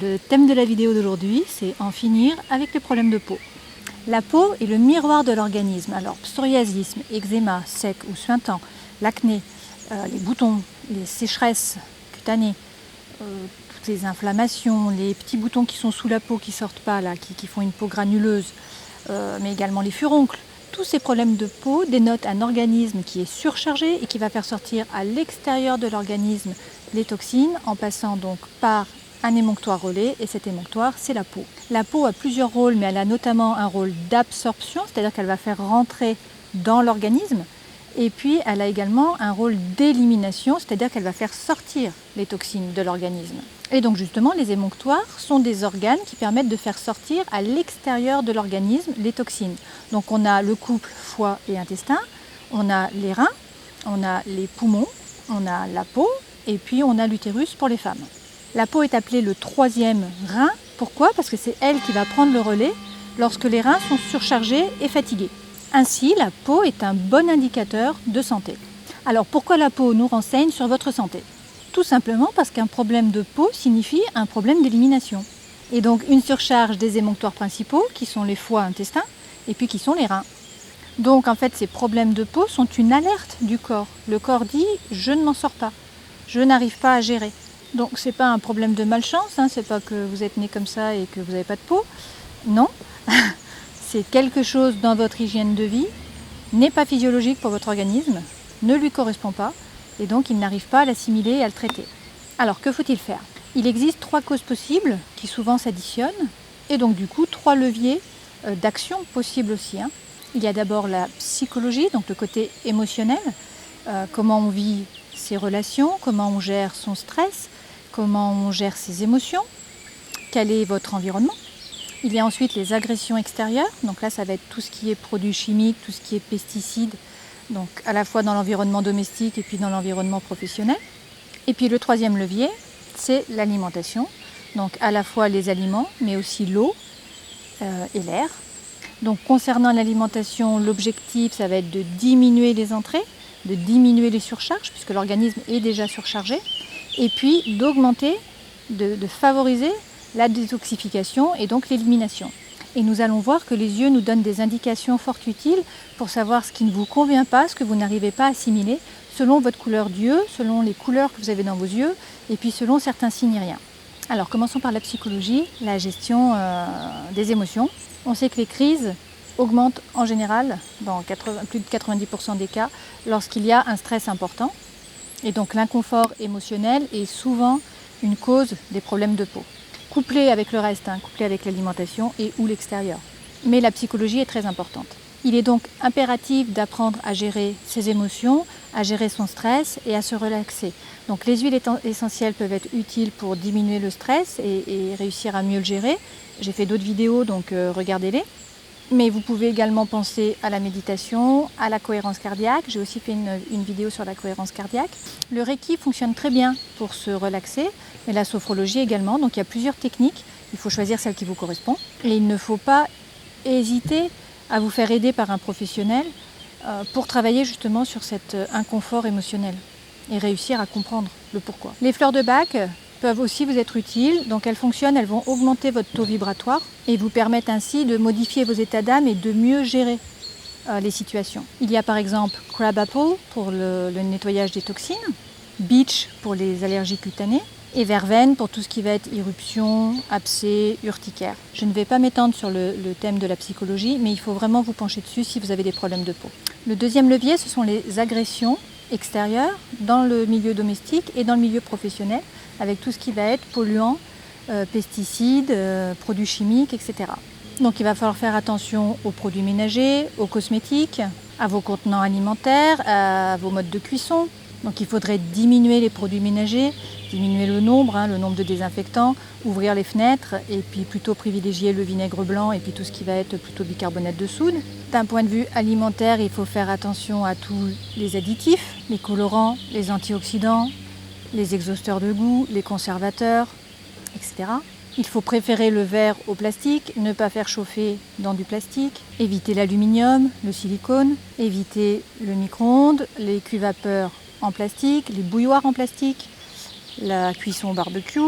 Le thème de la vidéo d'aujourd'hui, c'est en finir avec les problèmes de peau. La peau est le miroir de l'organisme. Alors, psoriasisme, eczéma, sec ou suintant, l'acné, les boutons, les sécheresses cutanées, toutes les inflammations, les petits boutons qui sont sous la peau qui ne sortent pas, là, qui font une peau granuleuse, mais également les furoncles. Tous ces problèmes de peau dénotent un organisme qui est surchargé et qui va faire sortir à l'extérieur de l'organisme les toxines en passant donc par un émonctoire relais, et cet émonctoire, c'est la peau. La peau a plusieurs rôles, mais elle a notamment un rôle d'absorption, c'est-à-dire qu'elle va faire rentrer dans l'organisme, et puis elle a également un rôle d'élimination, c'est-à-dire qu'elle va faire sortir les toxines de l'organisme. Et donc justement, les émonctoires sont des organes qui permettent de faire sortir à l'extérieur de l'organisme les toxines. Donc on a le couple foie et intestin, on a les reins, on a les poumons, on a la peau, et puis on a l'utérus pour les femmes. La peau est appelée le troisième rein. Pourquoi ? Parce que c'est elle qui va prendre le relais lorsque les reins sont surchargés et fatigués. Ainsi, la peau est un bon indicateur de santé. Alors pourquoi la peau nous renseigne sur votre santé ? Tout simplement parce qu'un problème de peau signifie un problème d'élimination. Et donc une surcharge des émonctoires principaux, qui sont les foies, intestins, et puis qui sont les reins. Donc en fait, ces problèmes de peau sont une alerte du corps. Le corps dit « je ne m'en sors pas, je n'arrive pas à gérer ». Donc ce n'est pas un problème de malchance, c'est pas que vous êtes né comme ça et que vous n'avez pas de peau. Non, c'est quelque chose dans votre hygiène de vie, n'est pas physiologique pour votre organisme, ne lui correspond pas, et donc il n'arrive pas à l'assimiler et à le traiter. Alors que faut-il faire ? Il existe 3 causes possibles qui souvent s'additionnent, et donc du coup 3 leviers d'action possibles aussi. Il y a d'abord la psychologie, donc le côté émotionnel, comment on vit ses relations, comment on gère son stress, comment on gère ses émotions, quel est votre environnement. Il y a ensuite les agressions extérieures, donc là ça va être tout ce qui est produits chimiques, tout ce qui est pesticides, donc à la fois dans l'environnement domestique et puis dans l'environnement professionnel. Et puis le 3e levier, c'est l'alimentation, donc à la fois les aliments, mais aussi l'eau et l'air. Donc concernant l'alimentation, l'objectif ça va être de diminuer les entrées, de diminuer les surcharges, puisque l'organisme est déjà surchargé, et puis d'augmenter, de favoriser la détoxification et donc l'élimination. Et nous allons voir que les yeux nous donnent des indications fort utiles pour savoir ce qui ne vous convient pas, ce que vous n'arrivez pas à assimiler, selon votre couleur d'yeux, selon les couleurs que vous avez dans vos yeux, et puis selon certains signes iriens. Alors commençons par la psychologie, la gestion des émotions. On sait que les crises augmentent en général, dans plus de 90% des cas, lorsqu'il y a un stress important. Et donc l'inconfort émotionnel est souvent une cause des problèmes de peau. Couplé avec le reste, couplé avec l'alimentation et ou l'extérieur. Mais la psychologie est très importante. Il est donc impératif d'apprendre à gérer ses émotions, à gérer son stress et à se relaxer. Donc les huiles essentielles peuvent être utiles pour diminuer le stress et réussir à mieux le gérer. J'ai fait d'autres vidéos, donc regardez-les. Mais vous pouvez également penser à la méditation, à la cohérence cardiaque. J'ai aussi fait une vidéo sur la cohérence cardiaque. Le Reiki fonctionne très bien pour se relaxer, mais la sophrologie également. Donc il y a plusieurs techniques. Il faut choisir celle qui vous correspond. Et il ne faut pas hésiter à vous faire aider par un professionnel pour travailler justement sur cet inconfort émotionnel et réussir à comprendre le pourquoi. Les fleurs de Bach peuvent aussi vous être utiles. Donc elles fonctionnent, elles vont augmenter votre taux vibratoire et vous permettent ainsi de modifier vos états d'âme et de mieux gérer les situations. Il y a par exemple Crab Apple pour le nettoyage des toxines, Beech pour les allergies cutanées et Verveine pour tout ce qui va être éruption, abcès, urticaire. Je ne vais pas m'étendre sur le thème de la psychologie, mais il faut vraiment vous pencher dessus si vous avez des problèmes de peau. Le 2e levier, ce sont les agressions extérieures dans le milieu domestique et dans le milieu professionnel, avec tout ce qui va être polluants, pesticides, produits chimiques, etc. Donc il va falloir faire attention aux produits ménagers, aux cosmétiques, à vos contenants alimentaires, à vos modes de cuisson. Donc il faudrait diminuer les produits ménagers, diminuer le nombre de désinfectants, ouvrir les fenêtres et puis plutôt privilégier le vinaigre blanc et puis tout ce qui va être plutôt bicarbonate de soude. D'un point de vue alimentaire, il faut faire attention à tous les additifs, les colorants, les antioxydants, les exhausteurs de goût, les conservateurs, etc. Il faut préférer le verre au plastique, ne pas faire chauffer dans du plastique, éviter l'aluminium, le silicone, éviter le micro-ondes, les cuits-vapeurs en plastique, les bouilloires en plastique, la cuisson au barbecue,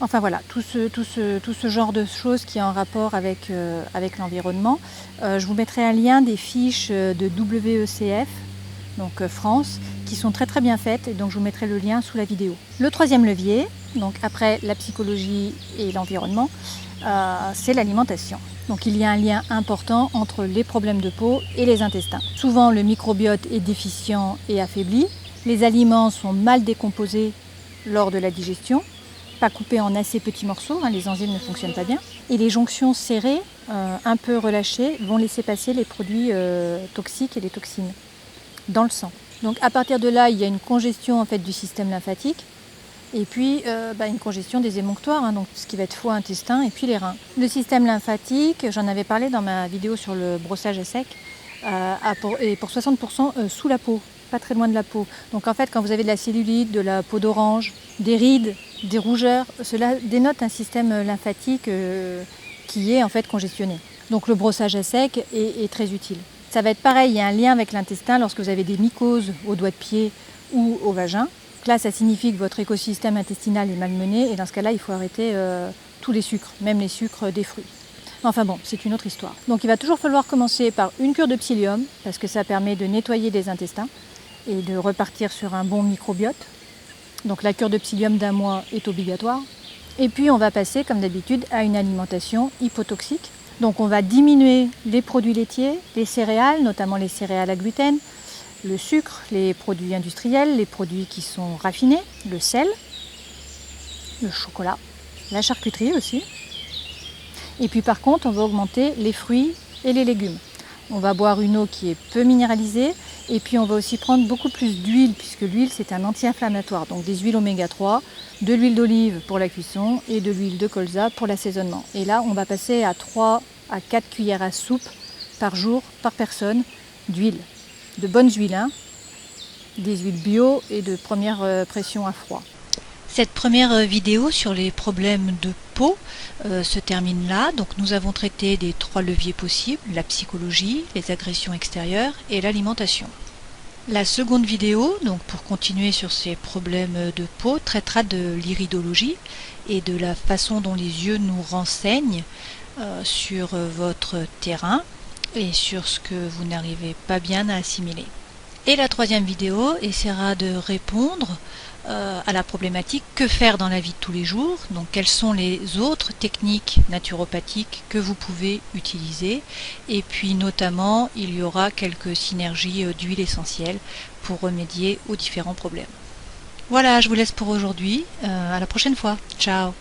Enfin voilà, tout ce genre de choses qui est en rapport avec, avec l'environnement. Je vous mettrai un lien des fiches de WECF, donc France, qui sont très très bien faites, et donc je vous mettrai le lien sous la vidéo. Le troisième levier, donc après la psychologie et l'environnement, c'est l'alimentation. Donc il y a un lien important entre les problèmes de peau et les intestins. Souvent le microbiote est déficient et affaibli, les aliments sont mal décomposés lors de la digestion, pas coupés en assez petits morceaux, les enzymes ne fonctionnent pas bien, et les jonctions serrées, un peu relâchées, vont laisser passer les produits toxiques et les toxines dans le sang. Donc à partir de là, il y a une congestion en fait du système lymphatique, et puis une congestion des émonctoires, donc ce qui va être foie, intestin et puis les reins. Le système lymphatique, j'en avais parlé dans ma vidéo sur le brossage à sec, est pour 60% sous la peau, pas très loin de la peau. Donc en fait, quand vous avez de la cellulite, de la peau d'orange, des rides, des rougeurs, cela dénote un système lymphatique qui est en fait congestionné. Donc le brossage à sec est très utile. Ça va être pareil, il y a un lien avec l'intestin lorsque vous avez des mycoses au doigt de pied ou au vagin. Là, ça signifie que votre écosystème intestinal est malmené, et dans ce cas-là, il faut arrêter tous les sucres, même les sucres des fruits. Enfin bon, c'est une autre histoire. Donc il va toujours falloir commencer par une cure de psyllium, parce que ça permet de nettoyer les intestins et de repartir sur un bon microbiote. Donc la cure de psyllium d'1 mois est obligatoire. Et puis on va passer, comme d'habitude, à une alimentation hypotoxique. Donc on va diminuer les produits laitiers, les céréales, notamment les céréales à gluten, le sucre, les produits industriels, les produits qui sont raffinés, le sel, le chocolat, la charcuterie aussi. Et puis par contre, on va augmenter les fruits et les légumes. On va boire une eau qui est peu minéralisée, et puis on va aussi prendre beaucoup plus d'huile, puisque l'huile c'est un anti-inflammatoire. Donc des huiles oméga 3, de l'huile d'olive pour la cuisson et de l'huile de colza pour l'assaisonnement. Et là, on va passer à 3 à 4 cuillères à soupe par jour, par personne, d'huile. De bonnes huiles, des huiles bio et de première pression à froid. Cette première vidéo sur les problèmes de peau se termine là. Donc nous avons traité des 3 leviers possibles, la psychologie, les agressions extérieures et l'alimentation. La seconde vidéo, donc pour continuer sur ces problèmes de peau, traitera de l'iridologie et de la façon dont les yeux nous renseignent sur votre terrain et sur ce que vous n'arrivez pas bien à assimiler. Et la troisième vidéo essaiera de répondre à la problématique que faire dans la vie de tous les jours, donc quelles sont les autres techniques naturopathiques que vous pouvez utiliser, et puis notamment il y aura quelques synergies d'huiles essentielles pour remédier aux différents problèmes. Voilà, je vous laisse pour aujourd'hui, à la prochaine fois, ciao.